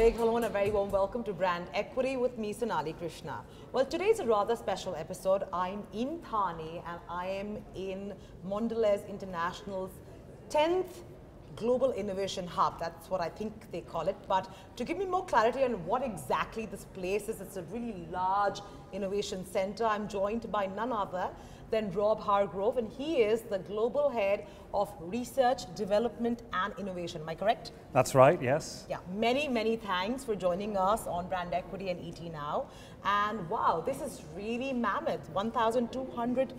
big hello and a very warm welcome to Brand Equity with me, Sonali Krishna. Well, today's a rather special episode. I'm in Thane and I am in Mondelez International's 10th Global Innovation Hub. That's what I think they call it. But to give me more clarity on what exactly this place is, it's a really large innovation center. I'm joined by none other than Rob Hargrove, and he is the Global Head of Research, Development and Innovation. Am I correct? That's right, yes. Yeah, many thanks for joining us on Brand Equity and ET Now. And wow, this is really mammoth, 1,200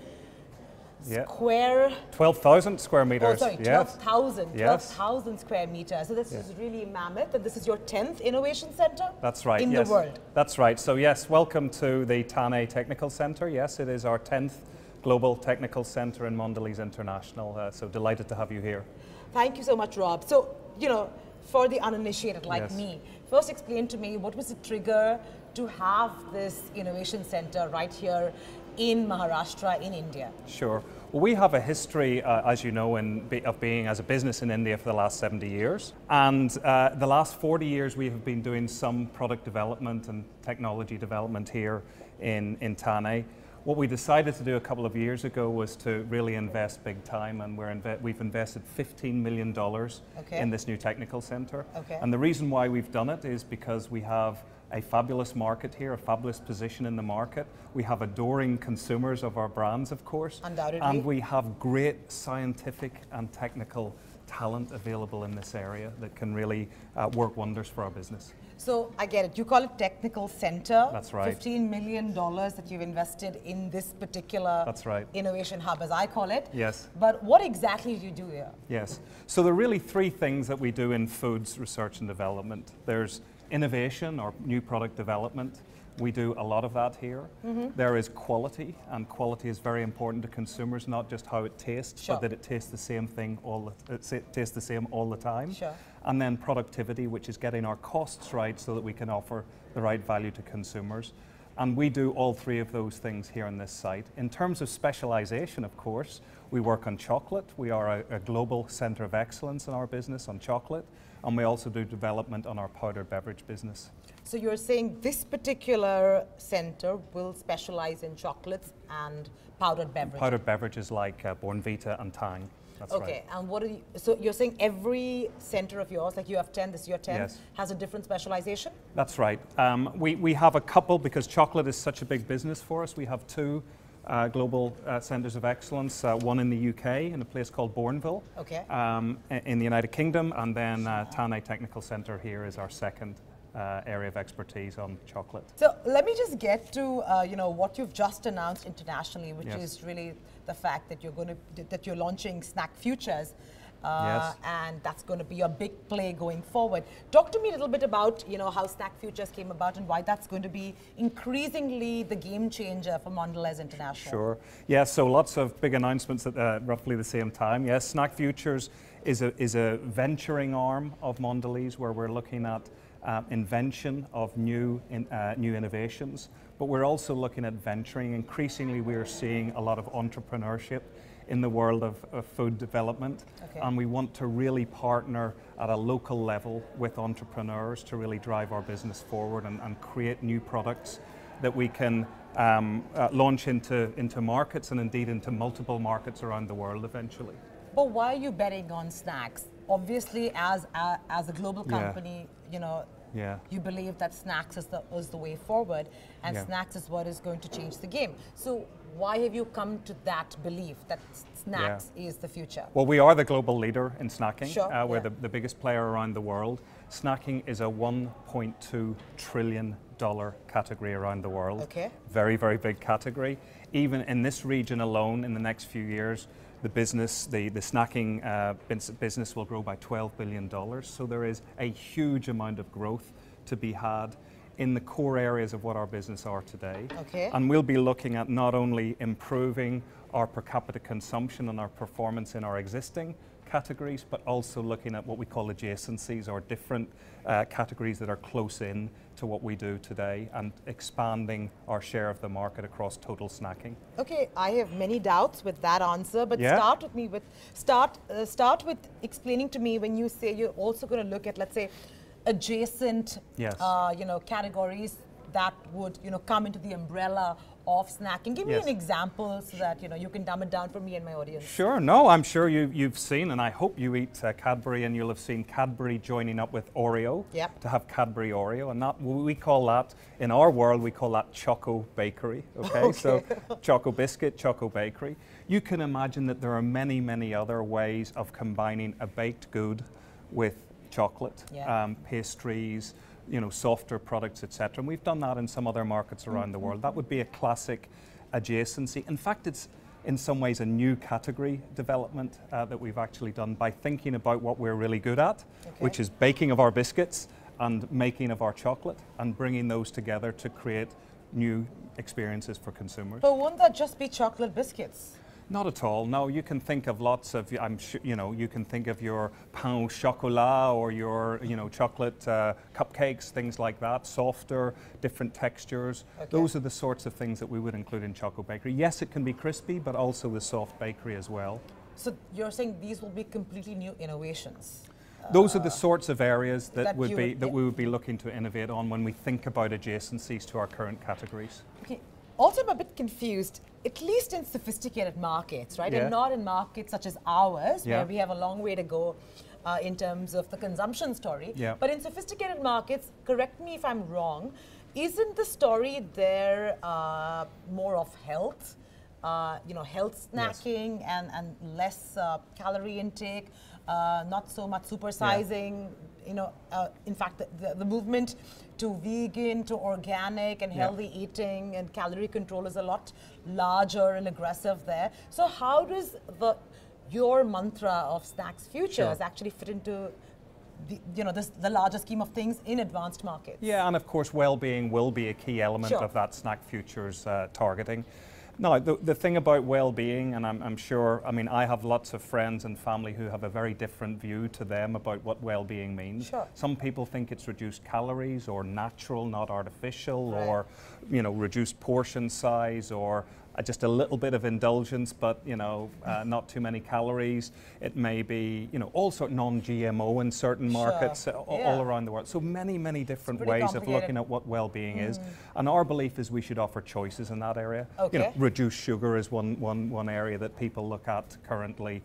square... 12,000 square meters. Oh, sorry, 12,000 yes. 12,000 square meters. So this is really mammoth, and this is your 10th innovation center? That's right, in yes. the world. That's right. So yes, welcome to the Thane Technical Center. Yes, it is our 10th Global Technical Center in Mondelez International. So delighted to have you here. Thank you so much, Rob. So, you know, for the uninitiated like me, first explain to me what was the trigger to have this innovation center right here in Maharashtra, in India? Sure. Well, we have a history, as you know, of being as a business in India for the last 70 years. And the last 40 years we have been doing some product development and technology development here in Thane. What we decided to do a couple of years ago was to really invest big time, and we've invested $15 million in this new technical center. And the reason why we've done it is because we have a fabulous market here, a fabulous position in the market. We have adoring consumers of our brands, of course. Undoubtedly. And we have great scientific and technical talent available in this area that can really work wonders for our business. So I get it. You call it technical center. That's right. $15 million that you've invested in this particular innovation hub, as I call it. Yes. But what exactly do you do here? Yes. So there are really three things that we do in foods research and development. There's innovation or new product development. We do a lot of that here. There is quality, and quality is very important to consumers, not just how it tastes, but that it tastes the same thing all the time. And then productivity, which is getting our costs right so that we can offer the right value to consumers. And we do all three of those things here on this site. In terms of specialization, of course, we work on chocolate. We are a global center of excellence in our business on chocolate. And we also do development on our powdered beverage business. So you're saying this particular center will specialize in chocolates and powdered beverages? Powdered beverages like Bournvita and Tang. That's right. And what are you, so you're saying every center of yours, like you have 10, this is your 10, has a different specialization? That's right. We have a couple, because chocolate is such a big business for us. We have two global centers of excellence, one in the UK in a place called Bournville in the United Kingdom, and then Thane Technical Center here is our second area of expertise on chocolate. So let me just get to you know, what you've just announced internationally, which is really the fact that you're launching Snack Futures. And that's going to be a big play going forward. Talk to me a little bit about, you know, how Snack Futures came about and why that's going to be increasingly the game changer for Mondelez International. Sure. Yes, so lots of big announcements at roughly the same time. Yes, Snack Futures is a venturing arm of Mondelez where we're looking at invention of new innovations, but we're also looking at venturing. Increasingly, we are seeing a lot of entrepreneurship in the world of food development, and we want to really partner at a local level with entrepreneurs to really drive our business forward and create new products that we can launch into markets and indeed into multiple markets around the world eventually. But why are you betting on snacks? Obviously, as a global company, you know, you believe that snacks is the way forward, and snacks is what is going to change the game. So why have you come to that belief that snacks is the future? Well, we are the global leader in snacking. We're the biggest player around the world. Snacking is a $1.2 trillion category around the world. Very, very big category. Even in this region alone, in the next few years, the snacking business will grow by $12 billion. So there is a huge amount of growth to be had in the core areas of what our business are today. And we'll be looking at not only improving our per capita consumption and our performance in our existing categories, but also looking at what we call adjacencies, or different categories that are close in to what we do today, and expanding our share of the market across total snacking. Okay, I have many doubts with that answer, but start with explaining to me when you say you're also going to look at, let's say, adjacent, yes. Categories that would, come into the umbrella of snacking. Give me an example so that, you can dumb it down for me and my audience. Sure. No, I'm sure you've seen, and I hope you eat Cadbury, and you'll have seen Cadbury joining up with Oreo to have Cadbury Oreo. And that, we call that, in our world, we call that Choco Bakery. Okay? So Choco Biscuit, Choco Bakery. You can imagine that there are many, many other ways of combining a baked good with chocolate, pastries, softer products, etc. And we've done that in some other markets around the world. That would be a classic adjacency. In fact, it's in some ways a new category development that we've actually done by thinking about what we're really good at, which is baking of our biscuits and making of our chocolate, and bringing those together to create new experiences for consumers. But won't that just be chocolate biscuits? Not at all. No, you can think of lots of, I'm sure, you can think of your pain au chocolat or your, chocolate cupcakes, things like that, softer, different textures. Those are the sorts of things that we would include in Choco Bakery. Yes, it can be crispy, but also the soft bakery as well. So you're saying these will be completely new innovations? Those are the sorts of areas that we would be looking to innovate on when we think about adjacencies to our current categories. Okay. Also, I'm a bit confused, at least in sophisticated markets, right? And not in markets such as ours, where we have a long way to go in terms of the consumption story. But in sophisticated markets, correct me if I'm wrong, isn't the story there more of health? Health snacking and less calorie intake, not so much supersizing. In fact, the movement to vegan, to organic and healthy eating and calorie control is a lot larger and aggressive there. So how does your mantra of Snacks Futures actually fit into the larger scheme of things in advanced markets? Yeah, and of course well-being will be a key element of that Snack Futures targeting. Now, the thing about well-being, and I'm sure, I have lots of friends and family who have a very different view to them about what well-being means. Some people think it's reduced calories or natural, not artificial, or, reduced portion size, or just a little bit of indulgence, but not too many calories. It may be, also non-GMO in certain markets all around the world. So many, many different ways of looking at what well-being is. And our belief is we should offer choices in that area. Reduced sugar is one area that people look at currently.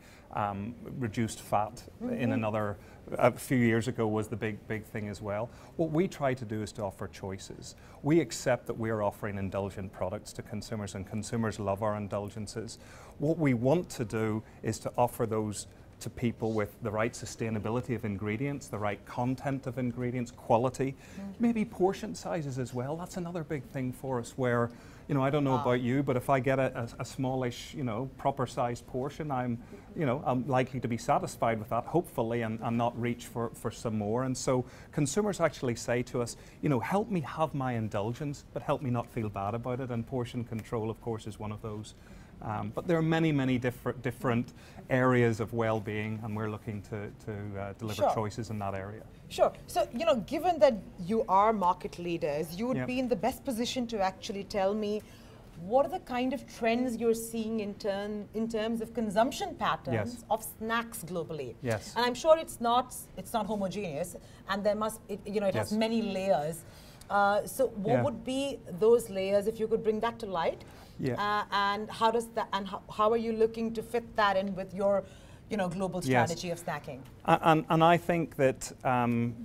Reduced fat in another. A few years ago was the big thing as well. What we try to do is to offer choices. We accept that we're offering indulgent products to consumers, and consumers love our indulgences. What we want to do is to offer those to people with the right sustainability of ingredients, the right content of ingredients, quality, maybe portion sizes as well. That's another big thing for us where, I don't know about you, but if I get a smallish, proper sized portion, I'm likely to be satisfied with that, hopefully, and not reach for some more. And so consumers actually say to us, help me have my indulgence, but help me not feel bad about it. And portion control, of course, is one of those. But there are many, many different areas of well-being, and we're looking to deliver choices in that area. Sure. So, given that you are market leaders, you would be in the best position to actually tell me what are the kind of trends you're seeing in terms of consumption patterns of snacks globally. And I'm sure it's not homogeneous, and there must it has many layers. So what would be those layers if you could bring that to light? And how does that, and how are you looking to fit that in with your global strategy of snacking? And I think that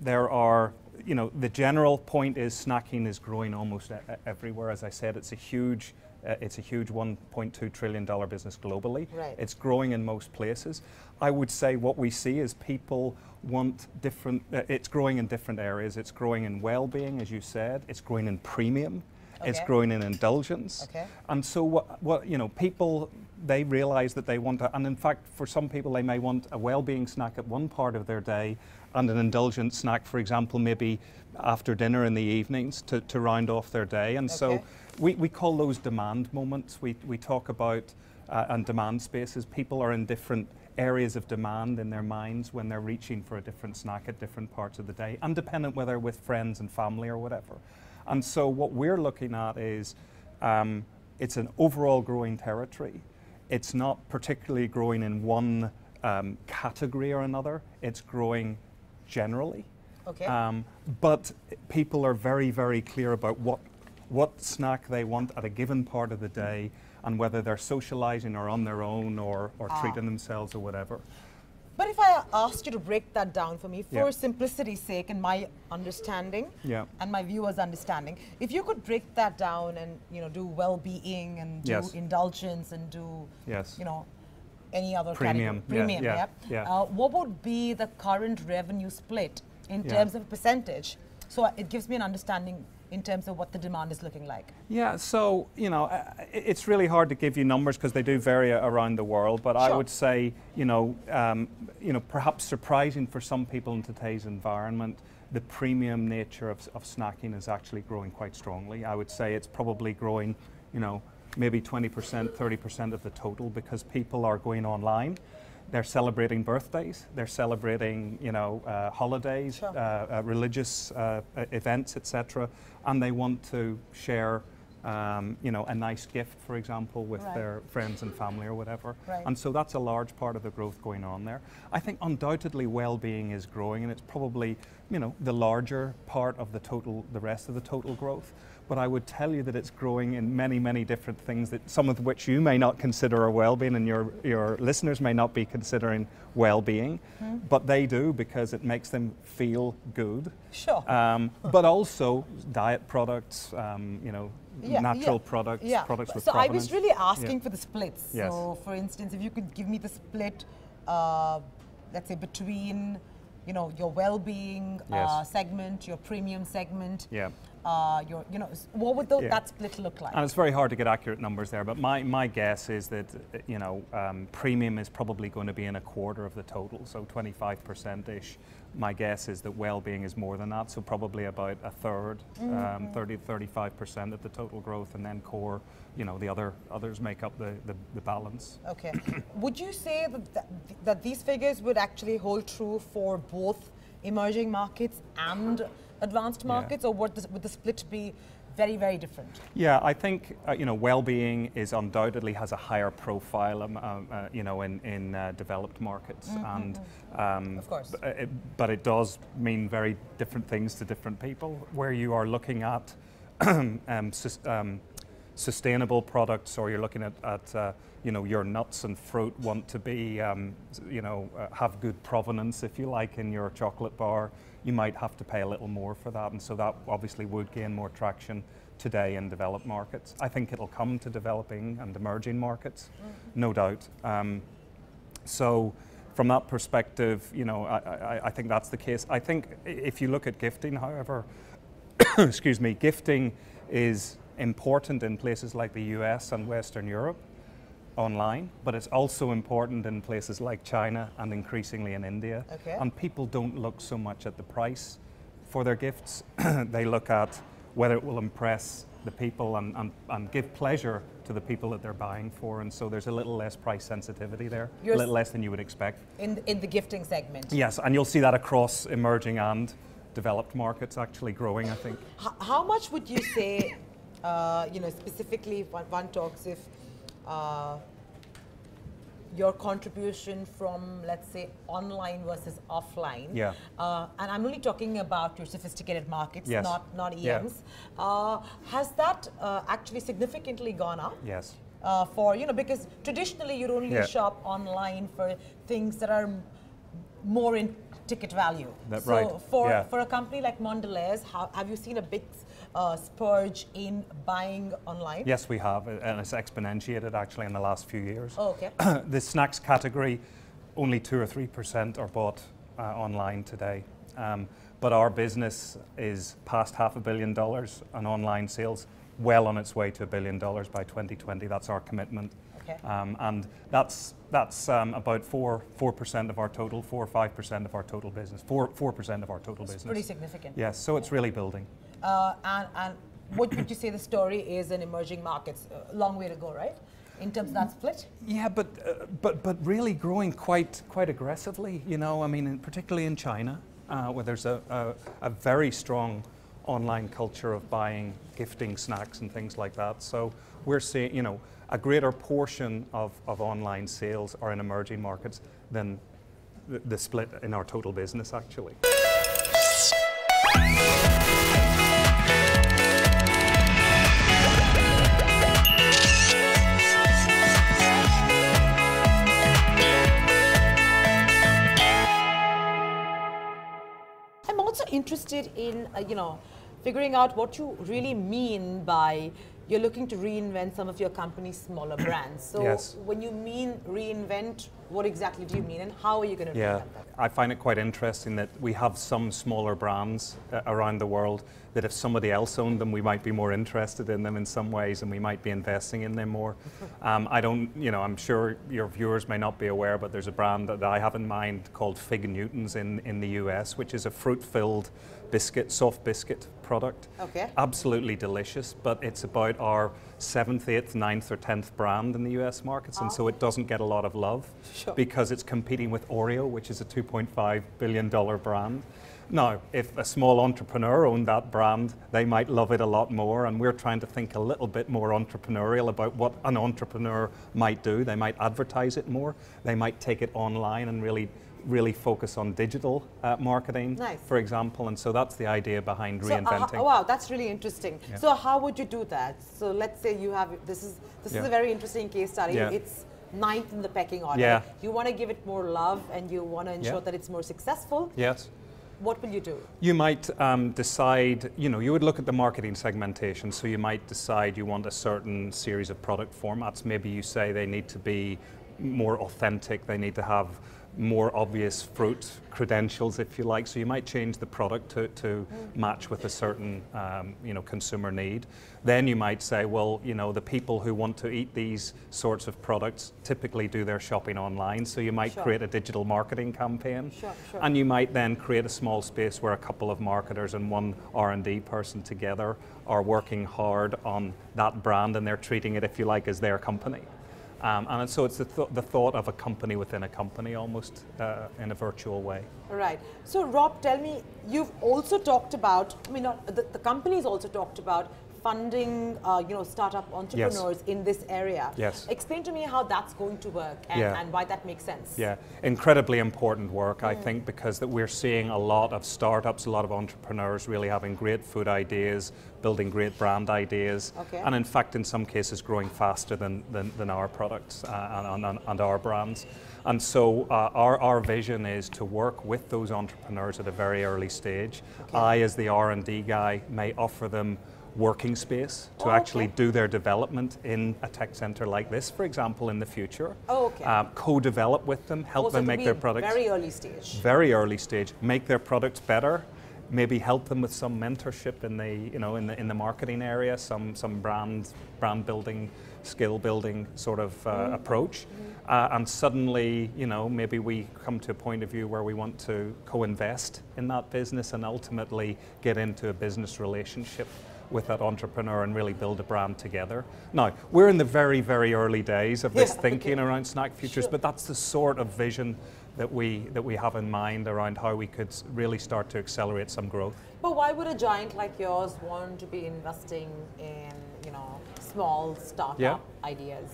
there are, the general point is snacking is growing almost everywhere. As I said, it's a huge $1.2 trillion business globally. It's growing in most places. I would say what we see is people want different, it's growing in different areas. It's growing in well-being, as you said. It's growing in premium. It's growing in indulgence. And so what people, they realize that they want to, and in fact for some people they may want a well-being snack at one part of their day and an indulgent snack, for example, maybe after dinner in the evenings to round off their day. And so we call those demand moments. We talk about and demand spaces. People are in different areas of demand in their minds when they're reaching for a different snack at different parts of the day, independent whether with friends and family or whatever. And so what we're looking at is it's an overall growing territory. It's not particularly growing in one category or another. It's growing generally. Okay. But people are very, very clear about what snack they want at a given part of the day, and whether they're socializing or on their own or treating themselves or whatever. But if I asked you to break that down for me, for simplicity's sake and my understanding and my viewers' understanding, if you could break that down and do well-being and do indulgence and do any other premium, what would be the current revenue split in terms of percentage? So it gives me an understanding in terms of what the demand is looking like. Yeah, so, it's really hard to give you numbers because they do vary around the world, but I would say, perhaps surprising for some people in today's environment, the premium nature of snacking is actually growing quite strongly. I would say it's probably growing, maybe 20%, 30% of the total, because people are going online. They're celebrating birthdays, they're celebrating, holidays, religious events, etc., and they want to share, a nice gift, for example, with their friends and family or whatever. And so that's a large part of the growth going on there. I think undoubtedly well-being is growing, and it's probably, the larger part of the rest of the total growth. But I would tell you that it's growing in many, many different things, that some of which you may not consider a well-being, and your listeners may not be considering well-being, but they do, because it makes them feel good. Sure. But also diet products, natural products, products with provenance. So I was really asking for the splits. So for instance, if you could give me the split, let's say between your well-being segment, your premium segment, what would that split look like? And it's very hard to get accurate numbers there, but my guess is that premium is probably going to be in a quarter of the total, so 25%-ish. My guess is that well-being is more than that, so probably about a third, 30 to 35% of the total growth, and then core, the others make up the balance. Okay. Would you say that these figures would actually hold true for both emerging markets and advanced markets, or would the split be very, very different? Yeah, I think well-being undoubtedly has a higher profile, in developed markets, and of course, but it does mean very different things to different people. Where you are looking at sustainable products, or you're looking at your nuts and fruit want to be have good provenance, if you like, in your chocolate bar, you might have to pay a little more for that, and so that obviously would gain more traction today in developed markets. I think it'll come to developing and emerging markets, no doubt. So from that perspective, I think that's the case. I think if you look at gifting, however, excuse me, gifting is important in places like the US and Western Europe online, but it's also important in places like China and increasingly in India. And people don't look so much at the price for their gifts. They look at whether it will impress the people and give pleasure to the people that they're buying for, and so there's a little less price sensitivity there, a little less than you would expect. In the gifting segment? Yes, and you'll see that across emerging and developed markets actually growing, I think. How much would you say, specifically if one talks if your contribution from, let's say, online versus offline, and I'm only talking about your sophisticated markets, not EMs, has that actually significantly gone up? Yes. Because traditionally you'd only shop online for things that are more in ticket value. For a company like Mondelez, have you seen a big spurge in buying online? Yes, we have, and it's exponentiated actually in the last few years. Oh, okay. The snacks category, only 2 or 3% are bought online today. But our business is past $500 million on online sales, well on its way to $1 billion by 2020. That's our commitment. Okay. And that's about 4% of our total, 4 or 5% of our total business, 4% of our total business. Pretty significant. Yes, so it's really building. And what would you say the story is in emerging markets? A long way to go, right? In terms of that split? Yeah, but really growing quite aggressively. I mean, particularly in China, where there's a very strong online culture of buying, gifting snacks and things like that. So we're seeing, a greater portion of online sales are in emerging markets than the split in our total business, actually. I'm also interested in, figuring out what you really mean by you're looking to reinvent some of your company's smaller brands. So yes. When you mean reinvent, what exactly do you mean and how are you going to reinvent them? I find it quite interesting that we have some smaller brands around the world that if somebody else owned them, we might be more interested in them in some ways and we might be investing in them more. I'm sure your viewers may not be aware, but there's a brand that I have in mind called Fig Newtons in the US, which is a fruit-filled biscuit, soft biscuit product. Okay. Absolutely delicious, but it's about our 7th, 8th, 9th or 10th brand in the US markets, and so it doesn't get a lot of love because it's competing with Oreo, which is a $2.5 billion brand. Now, if a small entrepreneur owned that brand, they might love it a lot more, and we're trying to think a little bit more entrepreneurial about what an entrepreneur might do. They might advertise it more, they might take it online and really focus on digital marketing, for example, and so that's the idea behind reinventing. Wow, that's really interesting. Yeah. So how would you do that? So let's say you have, this is a very interesting case study. Yeah. It's 9th in the pecking order. Yeah. You want to give it more love and you want to ensure that it's more successful. Yes. What will you do? You might decide, you would look at the marketing segmentation, so you might decide you want a certain series of product formats. Maybe you say they need to be more authentic, they need to have more obvious fruit credentials, if you like. So you might change the product to match with a certain consumer need. Then you might say, well, the people who want to eat these sorts of products typically do their shopping online. So you might create a digital marketing campaign. And you might then create a small space where a couple of marketers and one R&D person together are working hard on that brand, and they're treating it, if you like, as their company. And so it's the thought of a company within a company, almost in a virtual way. Right. So Rob, tell me, you've also talked about, the company's also talked about funding, startup entrepreneurs in this area. Yes. Explain to me how that's going to work and why that makes sense. Yeah, incredibly important work, I think, because that we're seeing a lot of startups, a lot of entrepreneurs really having great food ideas, building great brand ideas, and in fact, in some cases, growing faster than our products and our brands. And so our vision is to work with those entrepreneurs at a very early stage. I, as the R&D guy, may offer them working space to actually do their development in a tech center like this, for example, in the future. Co-develop with them, help them make their products. Very early stage. Very early stage. Make their products better. Maybe help them with some mentorship in the marketing area, some brand building, skill building sort of approach. And suddenly, maybe we come to a point of view where we want to co-invest in that business and ultimately get into a business relationship with that entrepreneur and really build a brand together. Now, we're in the very, very early days of this thinking around Snack Futures, but that's the sort of vision that we have in mind around how we could really start to accelerate some growth. But why would a giant like yours want to be investing in, small startup ideas?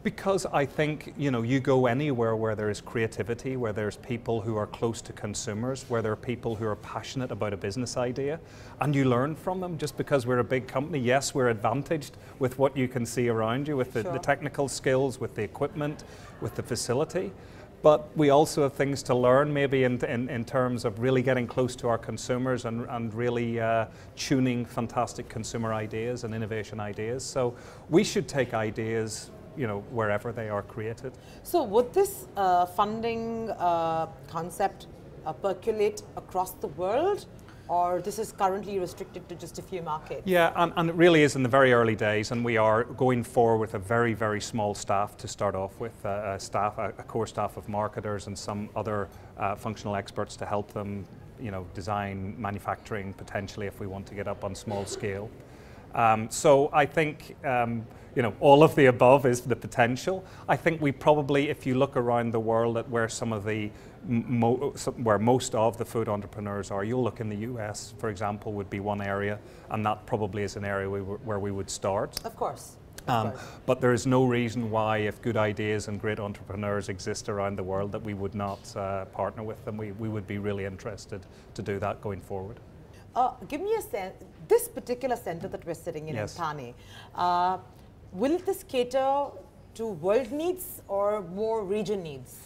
Because I think, you go anywhere where there is creativity, where there's people who are close to consumers, where there are people who are passionate about a business idea, and you learn from them. Just because we're a big company, yes, we're advantaged with what you can see around you, with the technical skills, with the equipment, with the facility. But we also have things to learn, maybe in terms of really getting close to our consumers and really tuning fantastic consumer ideas and innovation ideas. So we should take ideas wherever they are created. So would this funding concept percolate across the world, or this is currently restricted to just a few markets? Yeah, and it really is in the very early days, and we are going forward with a very, very small staff to start off with, a core staff of marketers and some other functional experts to help them, design, manufacturing, potentially if we want to get up on small scale. So I think all of the above is the potential. I think we probably, if you look around the world at where some of the where most of the food entrepreneurs are, you'll look in the US, for example, would be one area, and that probably is an area where we would start. Of course. But there is no reason why, if good ideas and great entrepreneurs exist around the world, that we would not partner with them. We would be really interested to do that going forward. Give me a sense, this particular center that we're sitting in Thane, will this cater to world needs or more region needs?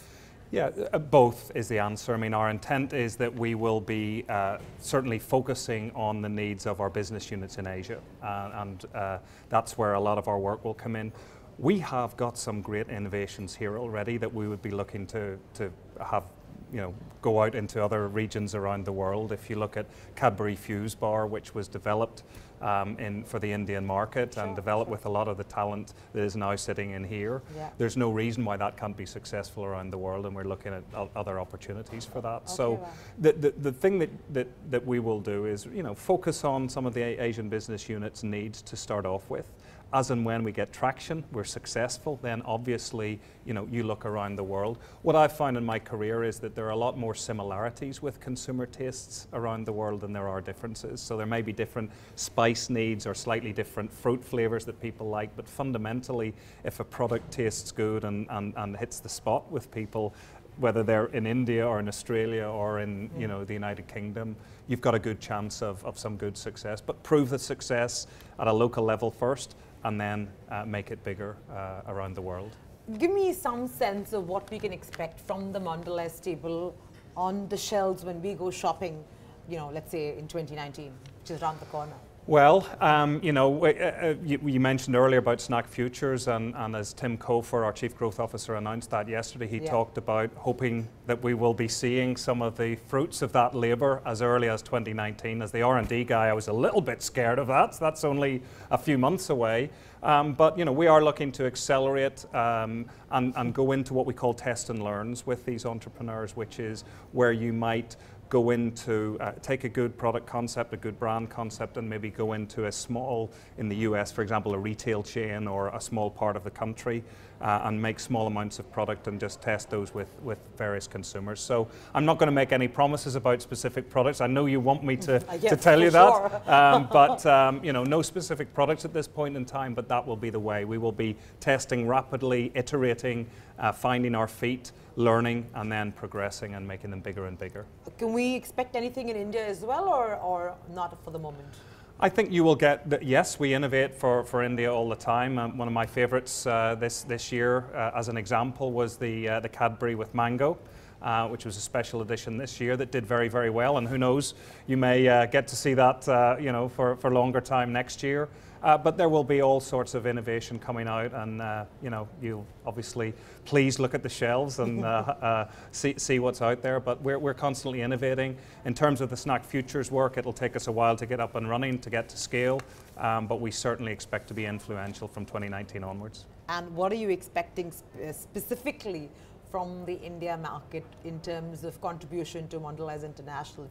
Yeah, both is the answer. I mean, our intent is that we will be certainly focusing on the needs of our business units in Asia, and that's where a lot of our work will come in. We have got some great innovations here already that we would be looking to have, go out into other regions around the world. If you look at Cadbury Fuse Bar, which was developed for the Indian market and developed with a lot of the talent that is now sitting in here, there's no reason why that can't be successful around the world, and we're looking at other opportunities for that. Okay, so the thing that we will do is focus on some of the Asian business units' needs to start off with. As and when we get traction, we're successful, then obviously, you look around the world. What I've found in my career is that there are a lot more similarities with consumer tastes around the world than there are differences. So there may be different spice needs or slightly different fruit flavors that people like, but fundamentally, if a product tastes good and hits the spot with people, whether they're in India or in Australia or in the United Kingdom, you've got a good chance of some good success. But prove the success at a local level first, and then make it bigger around the world. Give me some sense of what we can expect from the Mondelez table on the shelves when we go shopping, let's say in 2019, which is around the corner. Well, you mentioned earlier about Snack Futures, and as Tim Cofer, our Chief Growth Officer, announced that yesterday, he talked about hoping that we will be seeing some of the fruits of that labour as early as 2019. As the R&D guy, I was a little bit scared of that. So that's only a few months away. But we are looking to accelerate and go into what we call test and learns with these entrepreneurs, which is where you might go into, take a good product concept, a good brand concept, and maybe go into a small, in the US, for example, a retail chain or a small part of the country, and make small amounts of product and just test those with various consumers. So I'm not going to make any promises about specific products. I know you want me to tell you that, but no specific products at this point in time, but that will be the way. We will be testing rapidly, iterating, finding our feet, learning, and then progressing and making them bigger and bigger. Can we expect anything in India as well, or not for the moment? I think you will get, yes, we innovate for India all the time. One of my favorites this year, as an example, was the Cadbury with mango, which was a special edition this year that did very, very well. And who knows, you may get to see that for longer time next year. But there will be all sorts of innovation coming out, and you'll obviously please look at the shelves and see what's out there. But we're constantly innovating. In terms of the Snack Futures work, it'll take us a while to get up and running, to get to scale, but we certainly expect to be influential from 2019 onwards. And what are you expecting specifically from the India market in terms of contribution to Mondelez International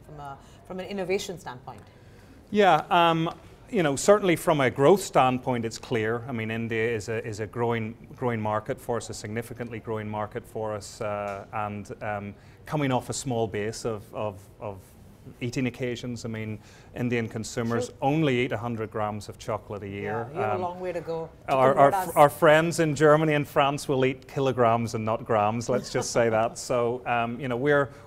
from an innovation standpoint? Yeah. Certainly from a growth standpoint, it's clear. I mean, India is a growing market for us, a significantly growing market for us, and coming off a small base of eating occasions. I mean, Indian consumers only eat 100 grams of chocolate a year. Yeah, you have a long way to go. Our friends in Germany and France will eat kilograms and not grams, let's just say that. So,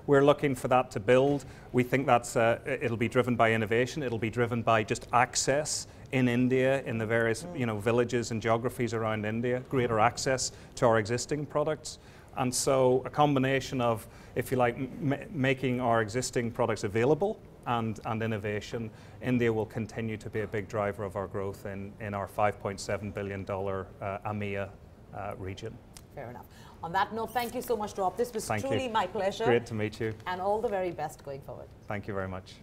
we're looking for that to build. We think that's it'll be driven by innovation. It'll be driven by just access in India, in the various villages and geographies around India, greater access to our existing products. And so a combination of, if you like, making our existing products available and innovation, India will continue to be a big driver of our growth in our $5.7 billion AMEA region. Fair enough. On that note, thank you so much, Rob. This was truly my pleasure. Great to meet you. And all the very best going forward. Thank you very much.